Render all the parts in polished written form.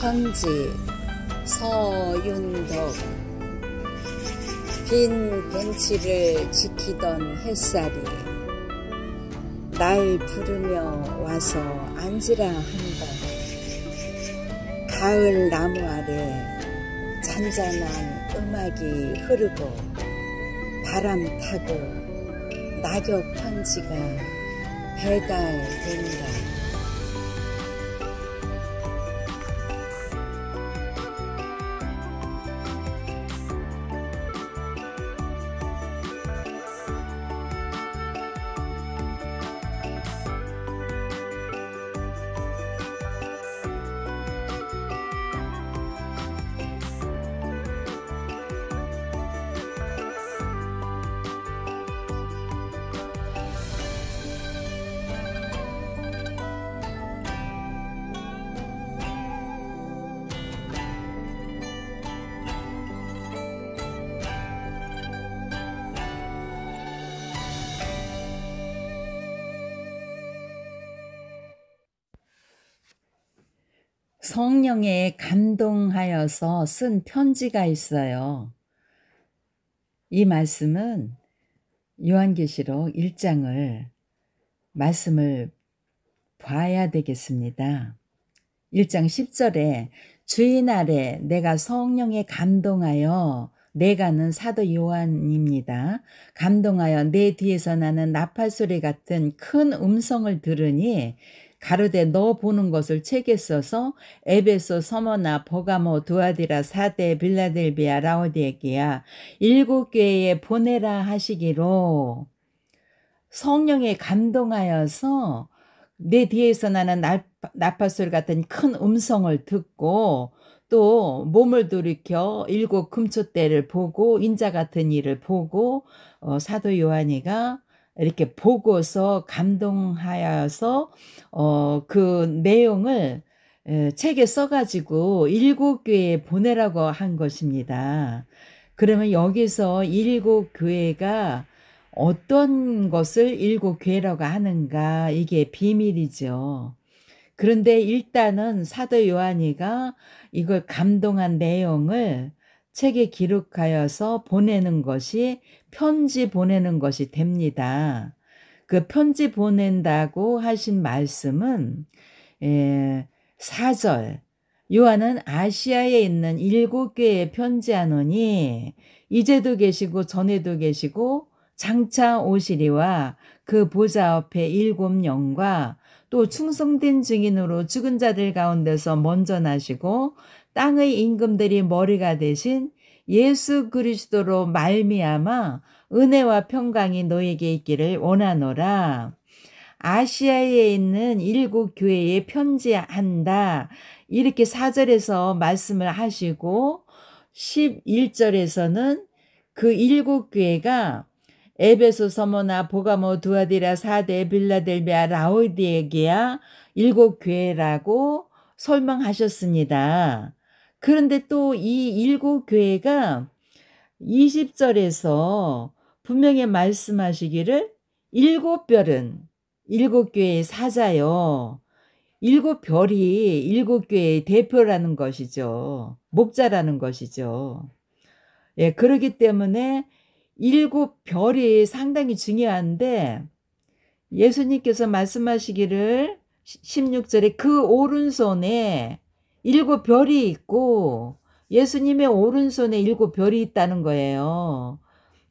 편지 서윤덕. 빈 벤치를 지키던 햇살이 날 부르며 와서 앉으라 한다. 가을 나무 아래 잔잔한 음악이 흐르고 바람 타고 낙엽 편지가 배달된다. 성령에 감동하여서 쓴 편지가 있어요. 이 말씀은 요한계시록 1장을 말씀을 봐야 되겠습니다. 1장 10절에 주인 아래 내가 성령에 감동하여, 내가는 사도 요한입니다. 감동하여 내 뒤에서 나는 나팔소리 같은 큰 음성을 들으니 가로되 너 보는 것을 책에 써서 에베소, 서머나, 버가모, 두아디라, 사데, 빌라델비아, 라오디게아 7교회에 보내라 하시기로. 성령에 감동하여서 내 뒤에서 나는 나팔소리 같은 큰 음성을 듣고 또 몸을 돌이켜 7 금초대를 보고 인자 같은 일을 보고 사도 요한이가 이렇게 보고서 감동하여서 그 내용을 책에 써가지고 7교회에 보내라고 한 것입니다. 그러면 여기서 7교회가 어떤 것을 7교회라고 하는가, 이게 비밀이죠. 그런데 일단은 사도 요한이가 이걸 감동한 내용을 책에 기록하여서 보내는 것이, 편지 보내는 것이 됩니다. 그 편지 보낸다고 하신 말씀은 4절, 요한은 아시아에 있는 7교회에 편지하노니 이제도 계시고 전에도 계시고 장차 오시리와 그 보좌 앞에 7영과 또 충성된 증인으로 죽은 자들 가운데서 먼저 나시고 땅의 임금들이 머리가 되신 예수 그리스도로 말미암아 은혜와 평강이 너에게 있기를 원하노라. 아시아에 있는 7교회에 편지한다. 이렇게 4절에서 말씀을 하시고 11절에서는 그 7교회가 에베소, 서머나, 보가모, 두아디라, 사데, 빌라델비아, 라오디게아 7교회라고 설명하셨습니다. 그런데 또 이 7교회가 20절에서 분명히 말씀하시기를 7별은 7교회의 사자요. 7별이 7교회의 대표라는 것이죠. 목자라는 것이죠. 예, 그렇기 때문에 7별이 상당히 중요한데 예수님께서 말씀하시기를 16절에 그 오른손에 7별이 있고 예수님의 오른손에 7별이 있다는 거예요.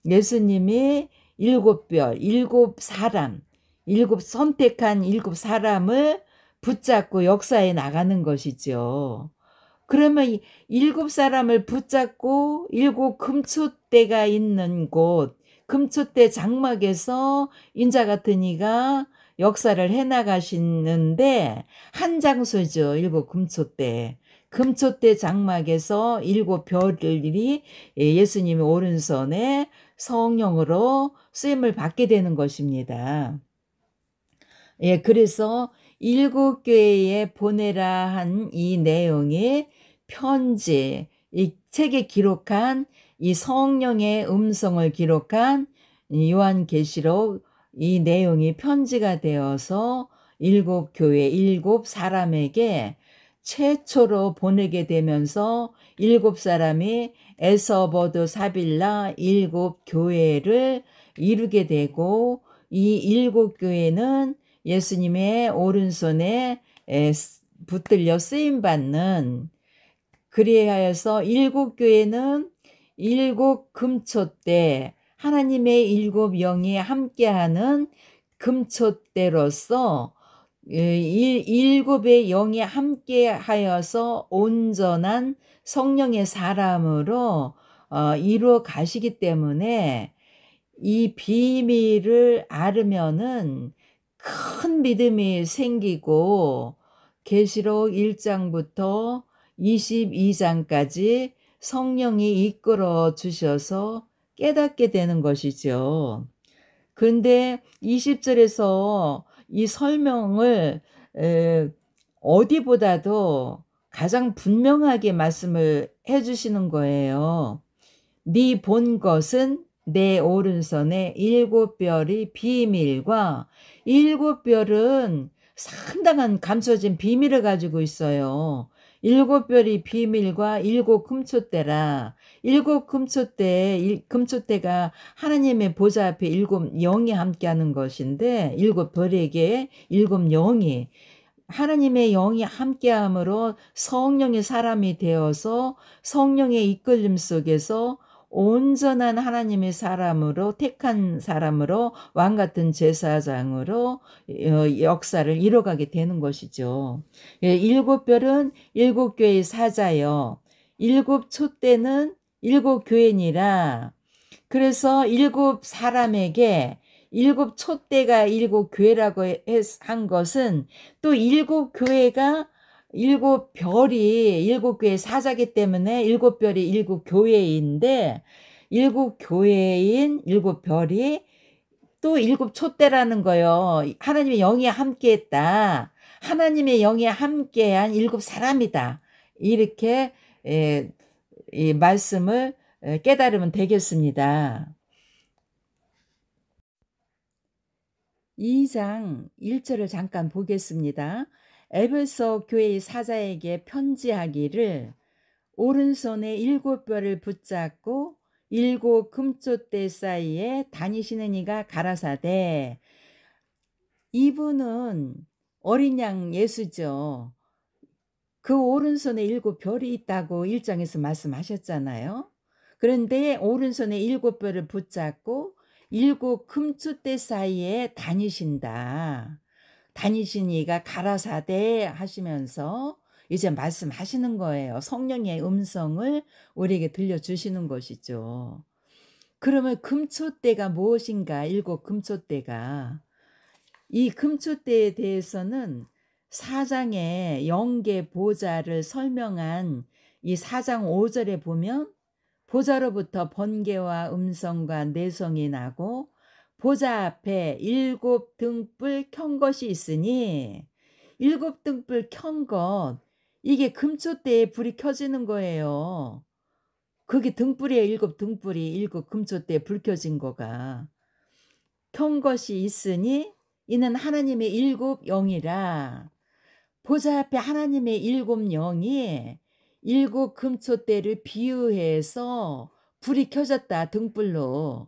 예수님이 7별, 7사람, 7선택한 7사람을 붙잡고 역사에 나가는 것이죠. 그러면 7사람을 붙잡고 7 금초대가 있는 곳, 금초대 장막에서 인자 같은 이가 역사를 해나가시는데 한 장소죠. 7 금초대. 금초대 장막에서 7별들이 예수님의 오른손에 성령으로 쓰임을 받게 되는 것입니다. 예, 그래서 7교회에 보내라 한 이 내용이 편지, 이 책에 기록한 이 성령의 음성을 기록한 요한계시록 이 내용이 편지가 되어서 7교회 7사람에게 최초로 보내게 되면서 7사람이 에서버드 사빌라 7교회를 이루게 되고, 이 7교회는 예수님의 오른손에 붙들려 쓰임받는, 그리하여서 7교회는 7금초대, 하나님의 7영이 함께하는 금초대로서 7의 영이 함께하여서 온전한 성령의 사람으로 이루어 가시기 때문에, 이 비밀을 알으면은 큰 믿음이 생기고 계시록 1장부터 22장까지 성령이 이끌어 주셔서 깨닫게 되는 것이죠. 그런데 20절에서 이 설명을 어디보다도 가장 분명하게 말씀을 해주시는 거예요. 네 본 것은 내 오른손에 7별의 비밀과, 7별은 상당한 감춰진 비밀을 가지고 있어요. 7별의 비밀과 7금초대라. 7금초대가 하나님의 보좌 앞에 7영이 함께하는 것인데, 7별에게 7영이, 하나님의 영이 함께함으로 성령의 사람이 되어서 성령의 이끌림 속에서 온전한 하나님의 사람으로, 택한 사람으로, 왕같은 제사장으로 역사를 이뤄가게 되는 것이죠. 7별은 7교회의 사자요, 7촛대는 7교회니라. 그래서 7사람에게 7촛대가 7교회라고 한 것은, 또 7교회가 7별이 7교회 사자기 때문에 7별이 7교회인데, 7교회인 7별이 또 7촛대라는 거요. 하나님의 영이 함께했다, 하나님의 영이 함께한 7사람이다, 이렇게 이 말씀을 깨달으면 되겠습니다. 2장 1절을 잠깐 보겠습니다. 에베소 교회의 사자에게 편지하기를, 오른손에 7별을 붙잡고 7금초대 사이에 다니시는 이가 가라사대. 이분은 어린 양 예수죠. 그 오른손에 7별이 있다고 1장에서 말씀하셨잖아요. 그런데 오른손에 7별을 붙잡고 7금초대 사이에 다니신다. 다니신 이가 가라사대 하시면서 이제 말씀하시는 거예요. 성령의 음성을 우리에게 들려주시는 것이죠. 그러면 금초대가 무엇인가? 7금초대가. 이 금초대에 대해서는 4장의 영계 보좌를 설명한 이 4장 5절에 보면, 보좌로부터 번개와 음성과 내성이 나고 보좌 앞에 7등불 켠 것이 있으니, 7등불 켠 것, 이게 금초대에 불이 켜지는 거예요. 그게 등불이에요. 7등불이 7금초대에 불 켜진 거가. 켠 것이 있으니 이는 하나님의 7영이라. 보좌 앞에 하나님의 7영이 7금초대를 비유해서 불이 켜졌다, 등불로.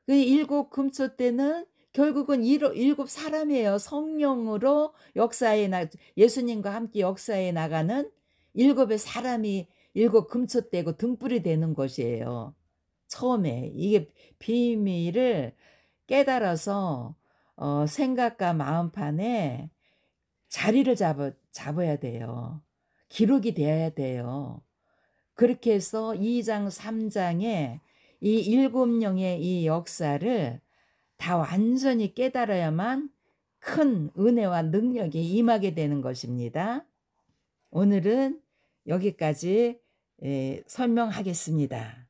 7금초대는 결국은 7사람이에요. 성령으로 역사에 예수님과 함께 역사에 나가는 7의 사람이 7금초대고 등불이 되는 것이에요. 처음에 이게 비밀을 깨달아서 생각과 마음판에 자리를 잡아야 돼요. 기록이 되어야 돼요. 그렇게 해서 2장 3장에 이 7영의 이 역사를 다 완전히 깨달아야만 큰 은혜와 능력이 임하게 되는 것입니다. 오늘은 여기까지 설명하겠습니다.